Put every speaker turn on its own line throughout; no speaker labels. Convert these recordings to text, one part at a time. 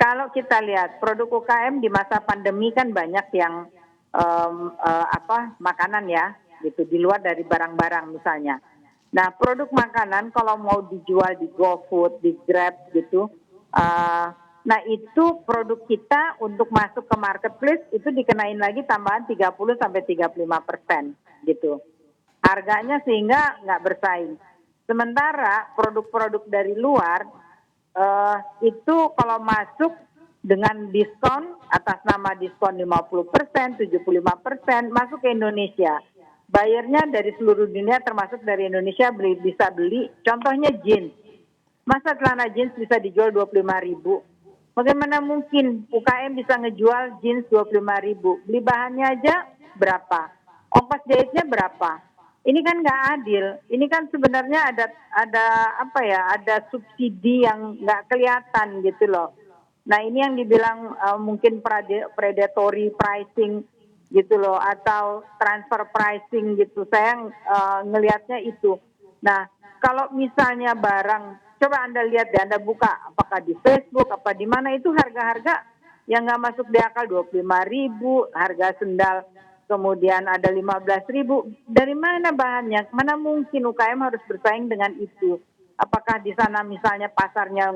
Kalau kita lihat produk UKM di masa pandemi kan banyak yang makanan ya, gitu di luar dari barang-barang misalnya. Nah, produk makanan kalau mau dijual di GoFood, di Grab gitu, nah itu produk kita untuk masuk ke marketplace itu dikenain lagi tambahan 30-35% gitu. Harganya sehingga nggak bersaing. Sementara produk-produk dari luar itu kalau masuk dengan diskon atas nama diskon 50%, 75% masuk ke Indonesia. Bayarnya dari seluruh dunia termasuk dari Indonesia bisa beli. Contohnya jeans. Masa celana jeans bisa dijual 25.000? Bagaimana mungkin UKM bisa ngejual jeans 25.000? Beli bahannya aja berapa? Ongkos jahitnya berapa? Ini kan nggak adil. Ini kan sebenarnya ada subsidi yang nggak kelihatan gitu loh. Nah ini yang dibilang mungkin predatory pricing gitu loh, atau transfer pricing gitu. Saya ngelihatnya itu. Nah kalau misalnya barang, coba Anda lihat deh, Anda buka apakah di Facebook, apa di mana, itu harga-harga yang nggak masuk di akal 25.000, harga sendal kemudian ada 15.000. Dari mana bahannya? Mana mungkin UKM harus bersaing dengan itu? Apakah di sana misalnya pasarnya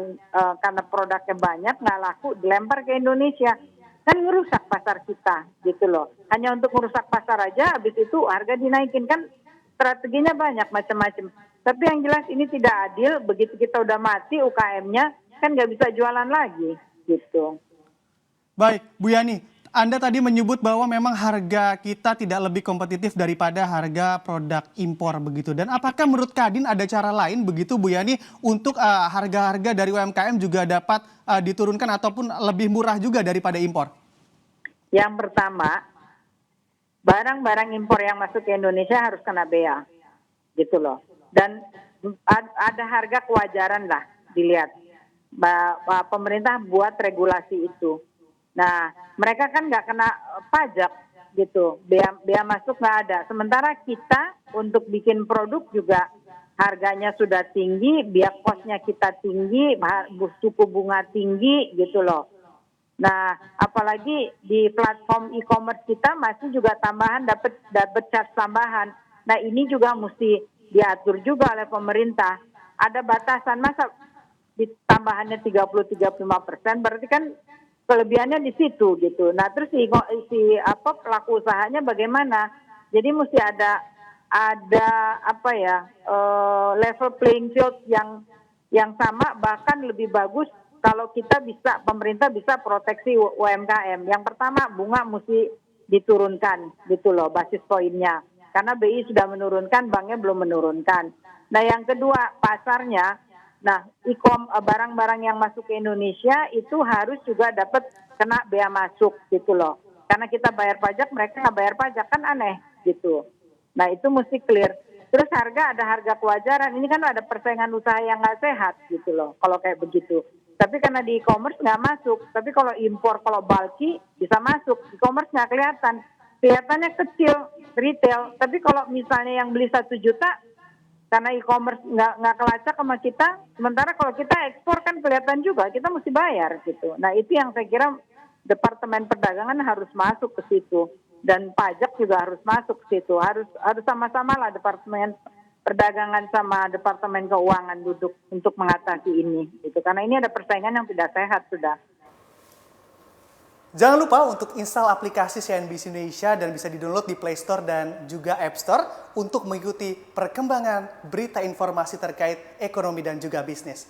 karena produknya banyak nggak laku dilempar ke Indonesia? Kan merusak pasar kita gitu loh. Hanya untuk merusak pasar aja, habis itu harga dinaikin, kan strateginya banyak macam-macam. Tapi yang jelas ini tidak adil. Begitu kita udah mati UKM-nya kan nggak bisa jualan lagi gitu.
Baik, Bu Yani, Anda tadi menyebut bahwa memang harga kita tidak lebih kompetitif daripada harga produk impor begitu. Dan apakah menurut Kadin ada cara lain begitu Bu Yani untuk harga-harga dari UMKM juga dapat diturunkan ataupun lebih murah juga daripada impor?
Yang pertama, barang-barang impor yang masuk ke Indonesia harus kena bea gitu loh. Dan ada harga kewajaran lah dilihat. Pemerintah buat regulasi itu. Nah, mereka kan nggak kena pajak gitu, bea masuk nggak ada. Sementara kita untuk bikin produk juga harganya sudah tinggi, biaya kosnya kita tinggi, suku bunga tinggi gitu loh. Nah, apalagi di platform e-commerce kita masih juga tambahan dapat charge tambahan. Nah, ini juga mesti diatur juga oleh pemerintah. Ada batasan, masa tambahannya 30-35%, berarti kan kelebihannya di situ gitu. Nah terus pelaku usahanya bagaimana? Jadi mesti ada level playing field yang sama, bahkan lebih bagus kalau pemerintah bisa proteksi UMKM. Yang pertama, bunga mesti diturunkan gitu loh, basis poinnya. Karena BI sudah menurunkan, banknya belum menurunkan. Nah yang kedua, pasarnya. Nah, barang-barang yang masuk ke Indonesia itu harus juga dapat kena bea masuk gitu loh. Karena kita bayar pajak, mereka nggak bayar pajak, kan aneh gitu. Nah, itu mesti clear. Terus ada harga kewajaran. Ini kan ada persaingan usaha yang nggak sehat gitu loh, kalau kayak begitu. Tapi karena di e-commerce nggak masuk. Tapi kalau impor, kalau bulky bisa masuk. E-commerce nggak kelihatan. Kelihatannya kecil, retail. Tapi kalau misalnya yang beli 1 juta, karena e-commerce nggak kelacak sama kita, sementara kalau kita ekspor kan kelihatan juga, kita mesti bayar gitu. Nah itu yang saya kira Departemen Perdagangan harus masuk ke situ, dan pajak juga harus masuk ke situ. Harus sama-sama lah Departemen Perdagangan sama Departemen Keuangan duduk untuk mengatasi ini, gitu. Karena ini ada persaingan yang tidak sehat sudah.
Jangan lupa untuk install aplikasi CNBC Indonesia dan bisa di-download di Play Store dan juga App Store untuk mengikuti perkembangan berita informasi terkait ekonomi dan juga bisnis.